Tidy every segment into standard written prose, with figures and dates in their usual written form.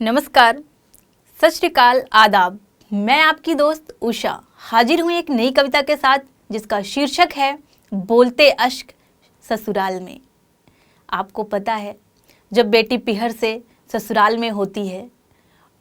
नमस्कार, सत श्री अकाल, आदाब। मैं आपकी दोस्त उषा हाजिर हूँ एक नई कविता के साथ जिसका शीर्षक है बोलते अश्क ससुराल में। आपको पता है, जब बेटी पिहर से ससुराल में होती है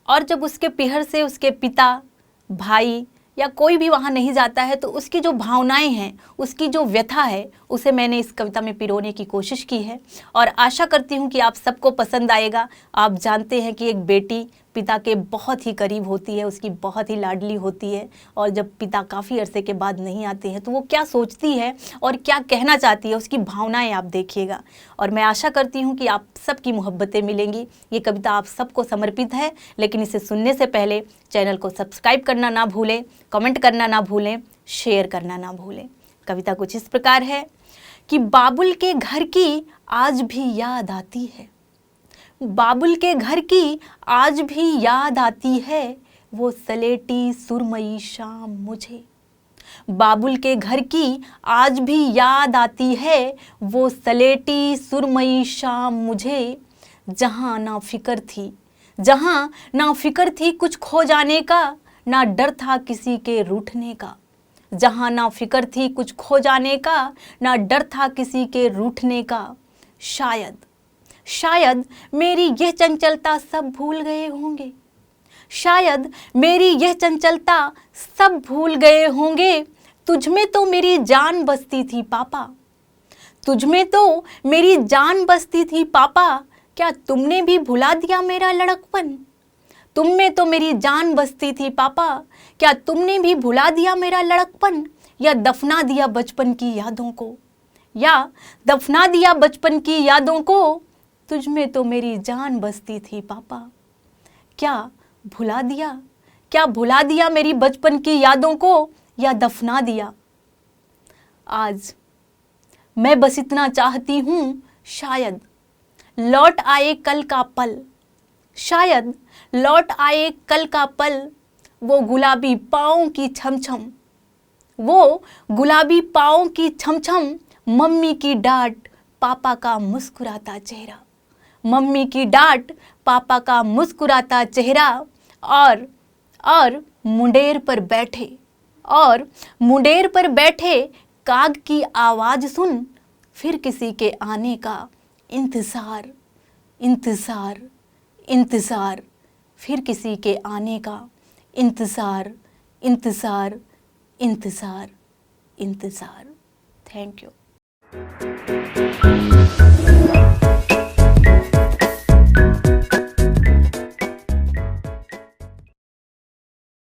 और जब उसके पिहर से उसके पिता, भाई या कोई भी वहाँ नहीं जाता है तो उसकी जो भावनाएं हैं, उसकी जो व्यथा है, उसे मैंने इस कविता में पिरोने की कोशिश की है और आशा करती हूँ कि आप सबको पसंद आएगा। आप जानते हैं कि एक बेटी पिता के बहुत ही करीब होती है, उसकी बहुत ही लाडली होती है और जब पिता काफ़ी अरसे के बाद नहीं आते हैं तो वो क्या सोचती है और क्या कहना चाहती है, उसकी भावनाएं आप देखिएगा। और मैं आशा करती हूँ कि आप सबकी मोहब्बतें मिलेंगी। ये कविता आप सबको समर्पित है, लेकिन इसे सुनने से पहले चैनल को सब्सक्राइब करना ना भूलें, कमेंट करना ना भूलें, शेयर करना ना भूलें। कविता कुछ इस प्रकार है कि बाबुल के घर की आज भी याद आती है, बाबुल के घर की आज भी याद आती है, वो सलेटी सुरमई शाम मुझे। बाबुल के घर की आज भी याद आती है, वो सलेटी सुरमई शाम मुझे। जहाँ ना फिक्र थी, जहाँ ना फिक्र थी कुछ खो जाने का, ना डर था किसी के रूठने का। जहाँ ना फिक्र थी कुछ खो जाने का, ना डर था किसी के रूठने का। शायद मेरी यह चंचलता सब भूल गए होंगे, शायद मेरी यह चंचलता सब भूल गए होंगे। तुझमें तो मेरी जान बसती थी पापा, तुझमें तो मेरी जान बसती थी पापा। क्या तुमने भी भुला दिया मेरा लड़कपन? तुम में तो मेरी जान बसती थी पापा, क्या तुमने भी भुला दिया मेरा लड़कपन? या दफना दिया बचपन की यादों को, या दफना दिया बचपन की यादों को। तुझ में तो मेरी जान बसती थी पापा, क्या भुला दिया, क्या भुला दिया मेरी बचपन की यादों को, या दफना दिया? आज मैं बस इतना चाहती हूँ, शायद लौट आए कल का पल, शायद लौट आए कल का पल। वो गुलाबी पाँव की छमछम, वो गुलाबी पाँव की छमछम। मम्मी की डांट, पापा का मुस्कुराता चेहरा, मम्मी की डांट, पापा का मुस्कुराता चेहरा। और मुंडेर पर बैठे, और मुंडेर पर बैठे काग की आवाज़ सुन, फिर किसी के आने का इंतज़ार, इंतज़ार, इंतज़ार। फिर किसी के आने का इंतज़ार, इंतज़ार, इंतज़ार, इंतज़ार। Thank you.